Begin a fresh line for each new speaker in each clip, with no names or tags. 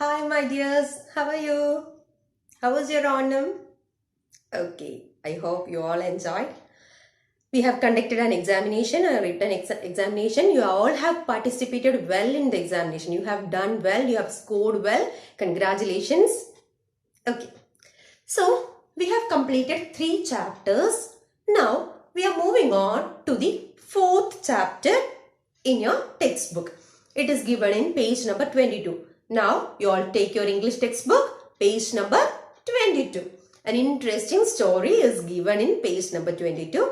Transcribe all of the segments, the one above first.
Hi, my dears. How are you? How was your Onam? Okay, I hope you all enjoyed. We have conducted an examination, a written examination. You all have participated well in the examination. You have done well. You have scored well. Congratulations. Okay, so we have completed 3 chapters. Now we are moving on to the 4th chapter in your textbook. It is given in page number 22. Now you all take your English textbook, page number 22. An interesting story is given in page number 22.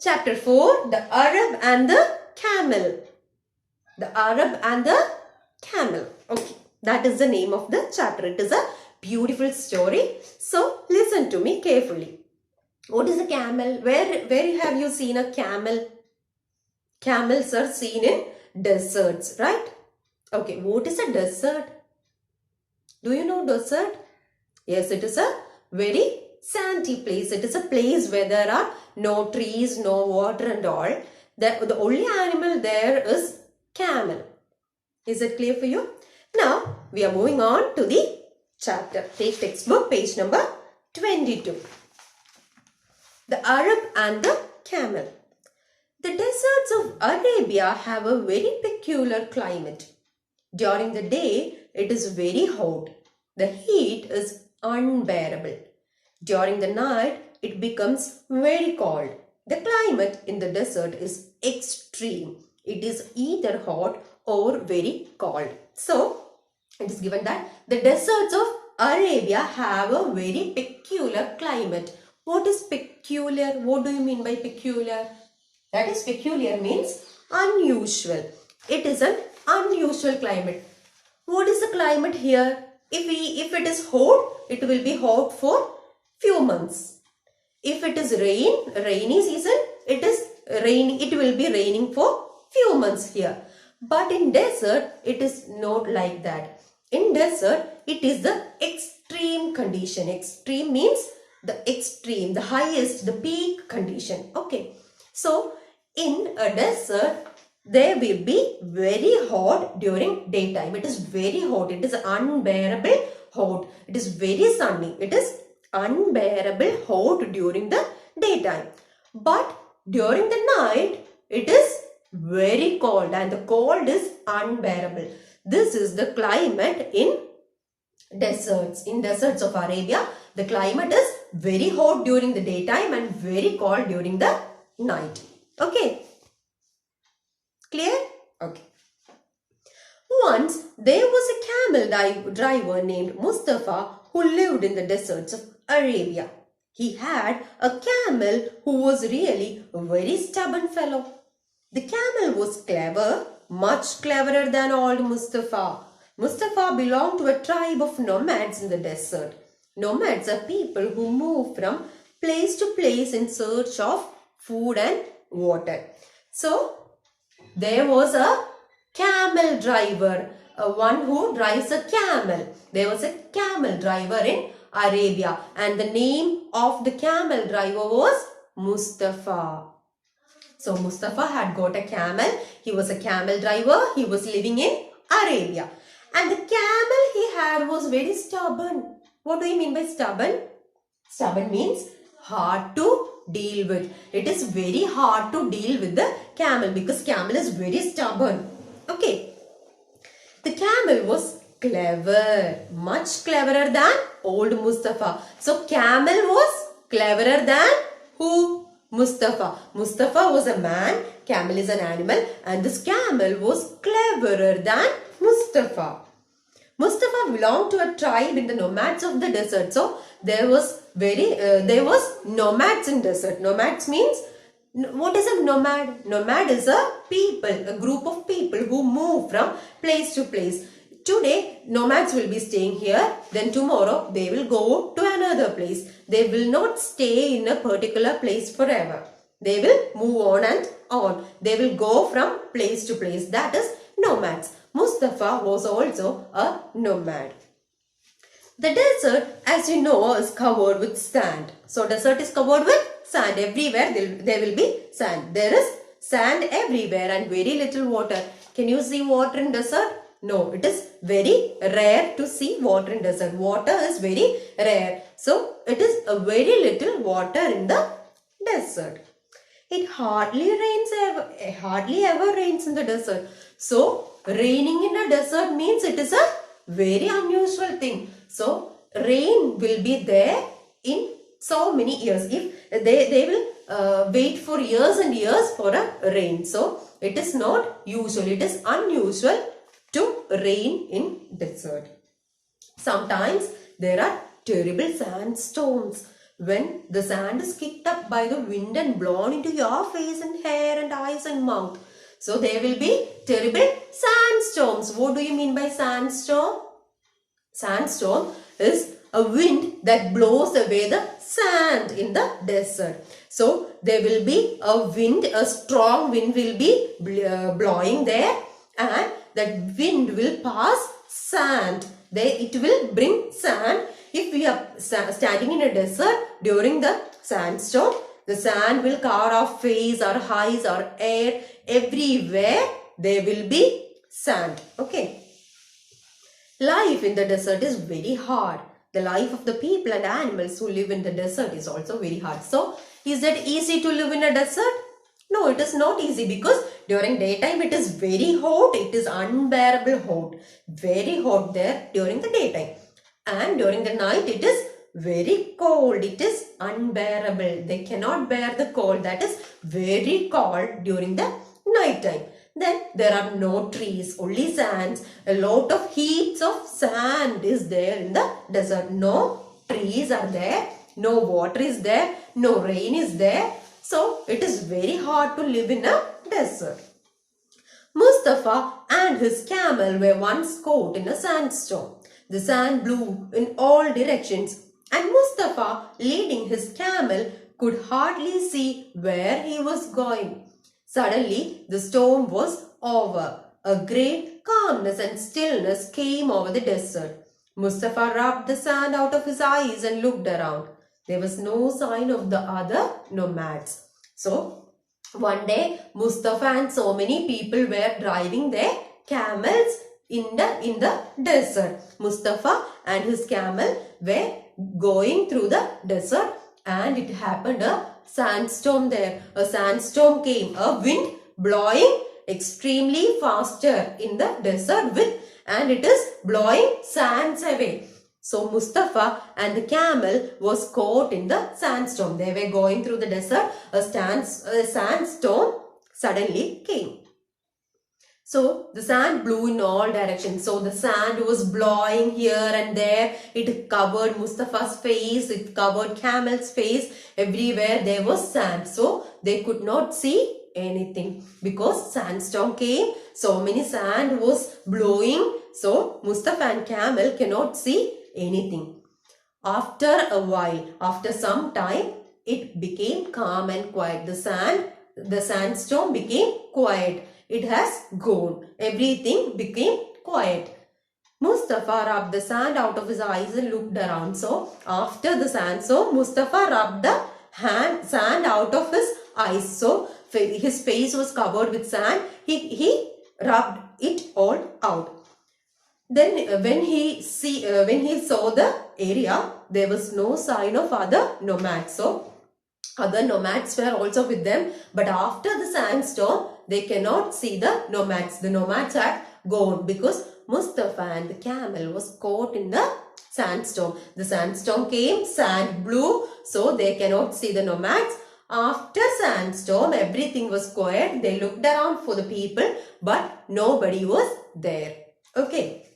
Chapter 4, the Arab and the Camel. The Arab and the Camel. Okay, that is the name of the chapter. It is a beautiful story. So listen to me carefully. What is a camel? Where have you seen a camel? Camels are seen in deserts, right? Okay, what is a desert? Do you know desert? Yes, it is a very sandy place. It is a place where there are no trees, no water and all. The only animal there is camel. Is it clear for you? Now, we are moving on to the chapter. Take textbook, page number 22. The Arab and the Camel. The deserts of Arabia have a very peculiar climate. During the day, it is very hot. The heat is unbearable. During the night, it becomes very cold. The climate in the desert is extreme. It is either hot or very cold. So, it is given that the deserts of Arabia have a very peculiar climate. What is peculiar? What do you mean by peculiar? That is, peculiar means unusual. It is an unusual climate. What is the climate here? If it is hot, it will be hot for few months. If it is rainy season, it will be raining for few months here. But in desert, it is not like that. In desert, it is the extreme condition. Extreme means the extreme, the highest, the peak condition. Okay. So, in a desert, there will be very hot during daytime. It is very hot. It is unbearable hot. It is very sunny. It is unbearable hot during the daytime. But during the night, it is very cold and the cold is unbearable. This is the climate in deserts. In deserts of Arabia, the climate is very hot during the daytime and very cold during the night. Okay. Clear? Okay. Once there was a camel driver named Mustafa who lived in the deserts of Arabia. He had a camel who was really a very stubborn fellow. The camel was clever, much cleverer than old Mustafa. Mustafa belonged to a tribe of nomads in the desert. Nomads are people who move from place to place in search of food and water. So, there was a camel driver, one who drives a camel. There was a camel driver in Arabia and the name of the camel driver was Mustafa. So, Mustafa had got a camel. He was a camel driver. He was living in Arabia. And the camel he had was very stubborn. What do you mean by stubborn? Stubborn means hard to deal with. It is very hard to deal with the camel because camel is very stubborn. Okay. The camel was clever, much cleverer than old Mustafa. So camel was cleverer than who? Mustafa. Mustafa was a man, camel is an animal, and this camel was cleverer than Mustafa. Mustafa belonged to a tribe in the nomads of the desert. So there was nomads in desert. Nomads means, what is a nomad? Nomad is a group of people who move from place to place. Today, nomads will be staying here. Then tomorrow, they will go to another place. They will not stay in a particular place forever. They will move on and on. They will go from place to place. That is nomads. Mustafa was also a nomad. The desert, as you know, is covered with sand. So, desert is covered with sand. Everywhere there will be sand. There is sand everywhere and very little water. Can you see water in desert? No, it is very rare to see water in desert. Water is very rare. So, it is a very little water in the desert. It hardly ever rains in the desert. So, raining in a desert means it is a very unusual thing. So, rain will be there in so many years. If they will wait for years and years for a rain. So, it is not usual. It is unusual to rain in desert. Sometimes there are terrible sandstorms when the sand is kicked up by the wind and blown into your face and hair and eyes and mouth. So there will be terrible sandstorms. What do you mean by sandstorm? Sandstorm is a wind that blows away the sand in the desert. So there will be a wind, a strong wind will be blowing there, and that wind will pass sand. It will bring sand. If we are standing in a desert during the sandstorm, the sand will cover our face, our eyes, our hair, everywhere there will be sand. Okay. Life in the desert is very hard. The life of the people and animals who live in the desert is also very hard. So, is it easy to live in a desert? No, it is not easy because during daytime it is very hot. It is unbearable hot. Very hot there during the daytime. And during the night it is very cold. It is unbearable. They cannot bear the cold. That is very cold during the night time. Then there are no trees, only sands. A lot of heaps of sand is there in the desert. No trees are there. No water is there. No rain is there. So it is very hard to live in a desert. Mustafa and his camel were once caught in a sandstorm. The sand blew in all directions, and Mustafa, leading his camel, could hardly see where he was going. Suddenly, the storm was over. A great calmness and stillness came over the desert. Mustafa rubbed the sand out of his eyes and looked around. There was no sign of the other nomads. So, one day, Mustafa and so many people were driving their camels in the desert. Mustafa and his camel were going through the desert, and it happened a sandstorm there. A sandstorm came, a wind blowing extremely faster in the desert and it is blowing sands away. So Mustafa and the camel was caught in the sandstorm. They were going through the desert. A sandstorm suddenly came. So the sand blew in all directions. So the sand was blowing here and there. It covered Mustafa's face. It covered Camel's face. Everywhere there was sand. So they could not see anything because sandstorm came. So many sand was blowing. So Mustafa and Camel cannot see anything. After a while, after some time, it became calm and quiet. The sandstorm became quiet. It has gone. Everything became quiet. Mustafa rubbed the sand out of his eyes and looked around. So, after the sandstorm, Mustafa rubbed the sand out of his eyes. So, his face was covered with sand. He rubbed it all out. Then, when he saw the area, there was no sign of other nomads. So, other nomads were also with them. But after the sandstorm, they cannot see the nomads. The nomads had gone because Mustafa and the camel was caught in the sandstorm. The sandstorm came, sand blew, so they cannot see the nomads. After sandstorm, everything was quiet. They looked around for the people, but nobody was there. Okay.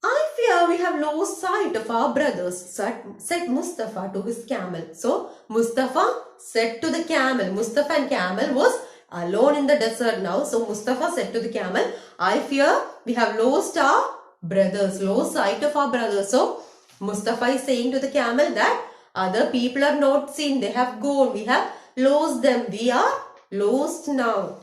I fear we have lost sight of our brothers, said Mustafa to his camel. So, Mustafa said to the camel, Mustafa and camel was alone in the desert now. So, Mustafa said to the camel, I fear we have lost our brothers, lost sight of our brothers. So, Mustafa is saying to the camel that other people are not seen, they have gone, we have lost them, we are lost now.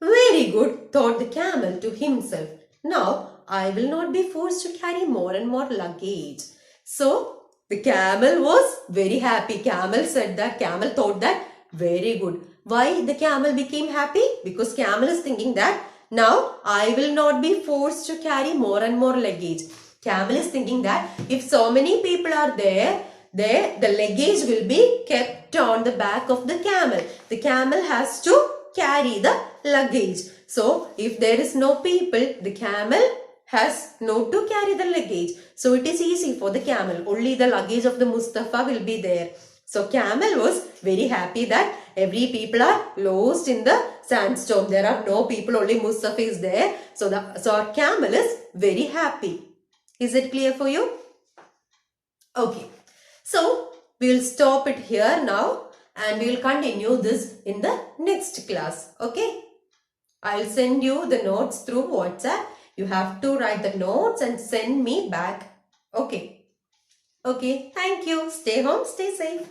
Very good, thought the camel to himself. Now, I will not be forced to carry more and more luggage. So, the camel was very happy. Camel thought that very good. Why the camel became happy? Because camel is thinking that now I will not be forced to carry more and more luggage. Camel is thinking that if so many people are there, the luggage will be kept on the back of the camel. The camel has to carry the luggage. So if there is no people, the camel has no to carry the luggage. So it is easy for the camel. Only the luggage of the Mustafa will be there. So camel was very happy that every people are lost in the sandstorm. There are no people, only Mustafa is there. So our camel is very happy. Is it clear for you? Okay. So we will stop it here now and we will continue this in the next class. Okay. I will send you the notes through WhatsApp. You have to write the notes and send me back. Okay. Okay. Thank you. Stay home. Stay safe.